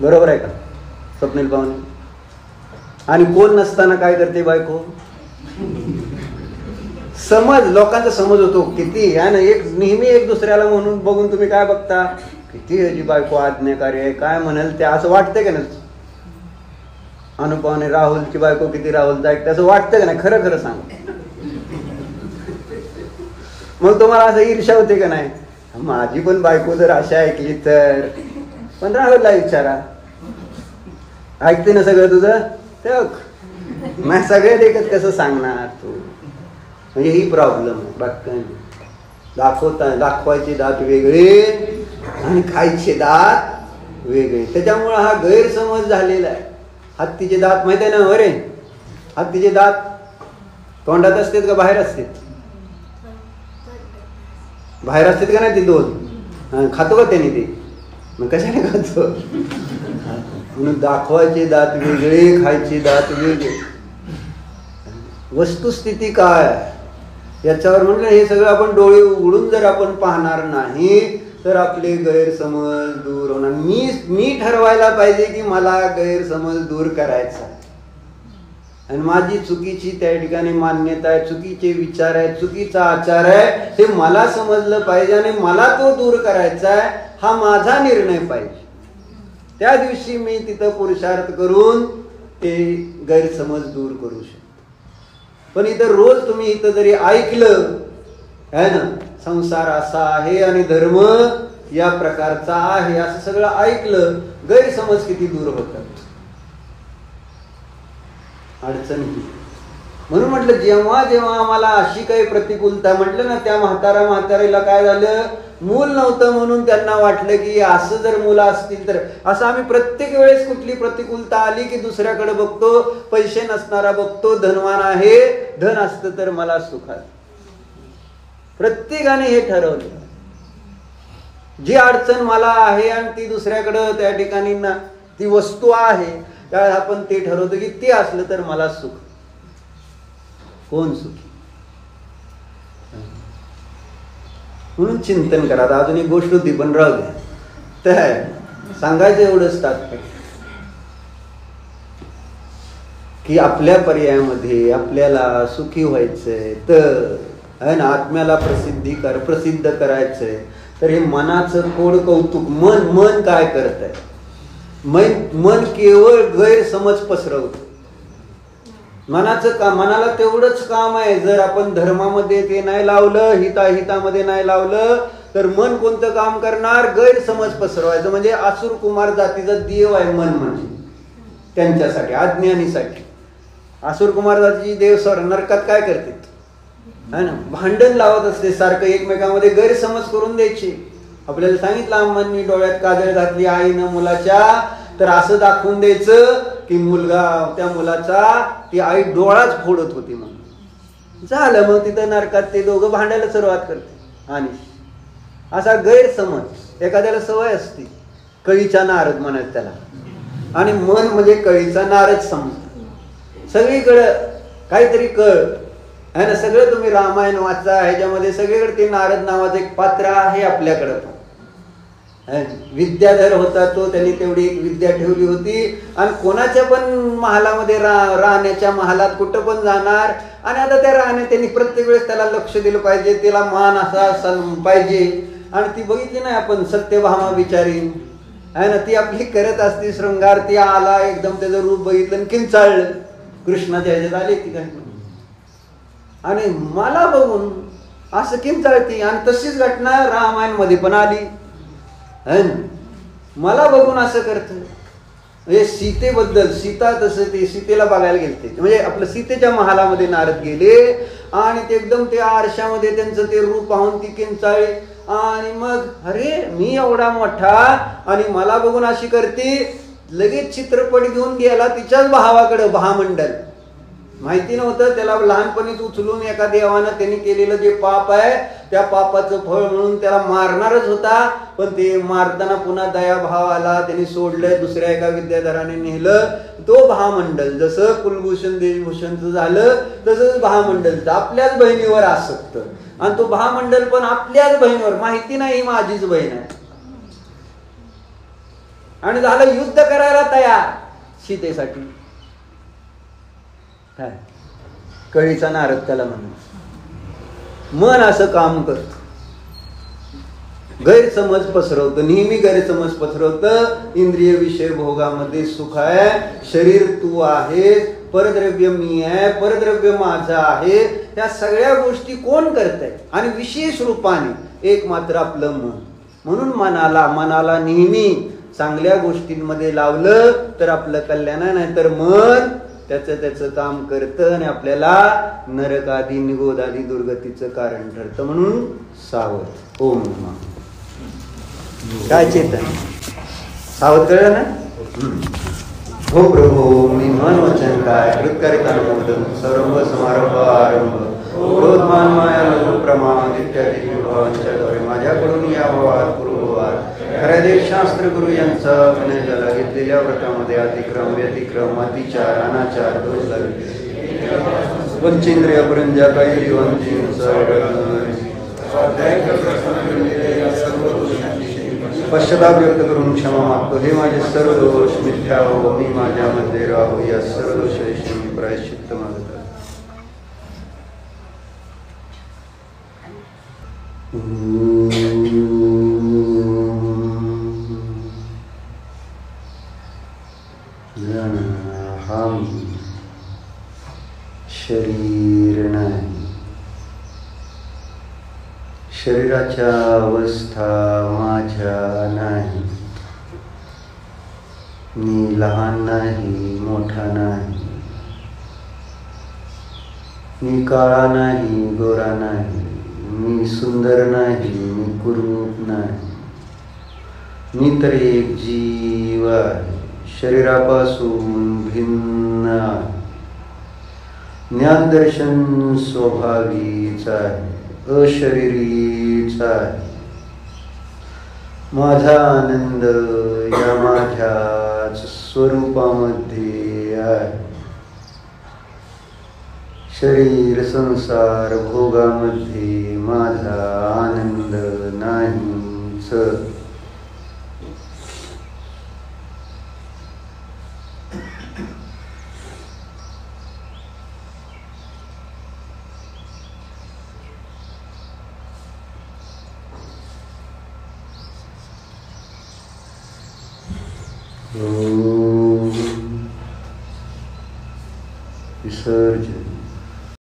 बरोबर आहे का स्वप्नील पाहुणे? आणि कोण नसताना काय करते बायको? समज, लोकांचा समज होतो किती आहे ना. एक नेहमी एक दुसऱ्याला म्हणून बघून तुम्ही काय बघता, किती ह्याची बायको आज्ञाकारी आहे, काय म्हणाल ते असं वाटतंय का नाही. अनुपाने राहुलची बायको किती राहुलचं ऐकते असं वाटतं का नाही. खरं खरं सांग. मग तुम्हाला असं ईर्ष्या होते का नाही, माझी पण बायको जर अशा ऐकली तर. पण राहुलला विचारा, ऐकते ना सगळं तुझं ते. मग सगळे देखत कसं सांगणार तू. म्हणजे ही प्रॉब्लेम आहे. बाकी दाखवायचे दात वेगळे आणि खायचे दात वेगळे. त्याच्यामुळे हा गैरसमज झालेला आहे. हत्तीचे दात माहिती आहे ना. अरे हत्तीचे दात तोंडात असतात का बाहेर असतात? बाहेर असतात का नाही ते दोन. खातो का त्याने ते? मग कशाने खातो? म्हणून दाखवायचे दात वेगळे, खायचे दात वेगळे. वस्तुस्थिती काय याच्यावर म्हटलं हे सगळं आपण डोळे उघडून जर आपण पाहणार नाही तर आपले गैरसमज दूर होणार. मी ठरवायला पाहिजे की मला गैरसमज दूर करायचा आणि माझी चुकीची त्या ठिकाणी मान्यता आहे, चुकीचे विचार आहे, चुकीचा आचार आहे, हे मला समजलं पाहिजे आणि मला तो दूर करायचा आहे. हा माझा निर्णय पाहिजे. त्या दिवशी मी तिथं पुरुषार्थ करून ते गैरसमज दूर करू शकतो. पण इथं रोज तुम्ही इथं जरी ऐकलं आहे ना, संसार असा आहे आणि धर्म या प्रकारचा आहे असं सगळं ऐकलं, गैरसमज किती दूर होतात. अडचण ही. म्हणून म्हटलं जेव्हा जेव्हा आम्हाला अशी काही प्रतिकूलता, म्हटलं ना त्या म्हातारीला काय झालं, मूल नव्हतं म्हणून त्यांना वाटलं की असं जर मुलं असतील तर. असं आम्ही प्रत्येक वेळेस कुठली प्रतिकूलता आली की दुसऱ्याकडे बघतो, पैसे नसणारा बघतो, धनवान आहे, धन असतं तर मला सुखात. प्रत्येकाने हे ठरवलं. जी अडचण मला आहे आणि ती दुसऱ्याकडं त्या ठिकाणी ना ती वस्तू आहे, त्यावेळेस आपण ते ठरवतो की ते असलं तर मला सुख. कोण सुखी? म्हणून चिंतन करा. अजून एक गोष्ट होती पण राहू द्या. तर सांगायचं एवढंच तात्पर्य की आपल्या पर्यायामध्ये आपल्याला सुखी व्हायचंय तर आहे ना, आत्म्याला प्रसिद्ध करायचंय तर हे मनाचं कोड कौतुक. मन काय करत आहे? मन केवळ गैरसमज पसरवत. मनाला तेवढंच काम आहे. जर आपण धर्मामध्ये ते नाही लावलं, हितामध्ये नाही लावलं तर मन कोणतं काम करणार? गैरसमज पसरवायचं. म्हणजे असुर कुमार जातीचा देव आहे मन, म्हणजे त्यांच्यासाठी अज्ञानीसाठी. असुर कुमार जातीची देव सर नरकात काय करते है ना, भांडण लावत असते सारखं एकमेकांमध्ये, गैरसमज करून द्यायचे. आपल्याला सांगितलं अम्मांनी डोळ्यात काजळ घातली आईनं मुलाच्या, तर असं दाखवून द्यायचं की त्या मुलाचा ती आई डोळाच फोडत होती म्हणून. झालं मग तिथं नरकात ते दोघं भांडायला सुरुवात करते. आणि असा गैरसमज एखाद्याला सवय असते, कळीचा नारद म्हणायचं त्याला. आणि मन म्हणजे कळीचा नारद समजत. सगळीकडं काहीतरी कळ आहे ना. सगळं तुम्ही रामायण वाचा, ह्याच्यामध्ये सगळीकडे ते नारद नावाचं एक पात्र आहे आपल्याकडं. विद्याधर होता तो, त्यांनी तेवढी एक विद्या ठेवली होती. आणि कोणाच्या पण महालामध्ये राहण्याच्या महालात कुठं पण जाणार. आणि आता त्या राहण्यात त्यांनी प्रत्येक वेळेस त्याला लक्ष दिलं पाहिजे, त्याला मान असा पाहिजे. आणि ती बघितली नाही आपण सत्यभामा बिचारी आहे ना, ती आपली करत असती शृंगार. ती आला एकदम त्याचं रूप बघितलं आणि किंचाळलं. कृष्णाच्या ह्याच्यात आली ती काही आणि मला बघून असं किंचाळती. आणि तशीच घटना रामायणमध्ये पण आली. मला बघून असं करत. म्हणजे सीतेबद्दल, सीता तसं ते सीतेला बघायला गेलते, म्हणजे आपलं सीतेच्या महालामध्ये नारद गेले. आणि ते एकदम ते आरशामध्ये त्यांचं ते रूप पाहून ती किंचाळी. आणि मग अरे मी एवढा मोठा आणि मला बघून अशी करते. लगेच चित्रपट घेऊन गेला तिच्याच भावाकडे. भामंडल माहिती नव्हतं त्याला, लहानपणीच उचलून एका देवानं त्यांनी केलेलं जे पाप आहे त्या पापाचं फळ म्हणून त्याला मारणारच होता. पण ते मारताना पुन्हा दयाभाव आला, त्यांनी सोडलं. दुसऱ्या एका विद्याधराने नेलं. तो भामंडल जसं कुलभूषण देशभूषणचं झालं तसंच भामंडलचं आपल्याच बहिणीवर आसक्त. आणि तो भामंडल पण आपल्याच बहिणीवर, माहिती नाही माझीच बहीण आहे. आणि झालं युद्ध करायला तयार सीतेसाठी. कळीचा नारद त्याला म्हणून मन असं काम करत, गैरसमज पसरवतं, नेहमी गैरसमज पसरवतं. इंद्रिय विषय भोगामध्ये सुख आहे, शरीर तू आहे, परद्रव्य मी आहे, परद्रव्य माझं आहे. ह्या सगळ्या गोष्टी कोण करतंय? आणि विशेष रूपाने एक मात्र आपलं मन. म्हणून मनाला नेहमी चांगल्या गोष्टींमध्ये लावलं तर आपलं कल्याण आहे. नाहीतर मन त्याचं काम करतं आणि आपल्याला नरकादी निगोदादी दुर्गतीचं कारण ठरतं. म्हणून सावध. ओम नमः. काय चेतन सावध कळलं ना? हो प्रभू मी मन वचन काय कृतकारिता अनुमोदन सर्व समारंभ आरंभ क्रोध मान माया लोभ प्रमाद इत्यादी विभावांच्या माझ्याकडून यावं पूर्ववाद खऱ्या देव शास्त्र गुरु यांचा विनय घेतलेल्या व्रतामध्ये अतिक्रम व्यतिक्रम अतिचार अनाचार दोष लागले पंचेंद्रिय परंजा काही जीवांची पश्चाताप व्यक्त करून क्षमा मागतो. हे माझे सर्व दोष मिथ्या हो, मी माझ्यामध्ये राहू. या सर्व दोषांची मी प्रायश्चित्त मागतो. हम शरीर नाही. शरीराच्या अवस्था माझ्या नाही. मी लहान नाही, मोठा नाही. मी काळा नाही, गोरा नाही. मी सुंदर नाही, मी कुरूप नाही. मी तर एक जीव आहे, शरीरापासून भिन्न आहे. ज्ञानदर्शन स्वभावीच आहे, अशरीरीच आहे. माझा आनंद या माझ्याच स्वरूपामध्ये आहे. शरीर संसार भोगामध्ये माझा आनंद नाहीच. विसर्जन.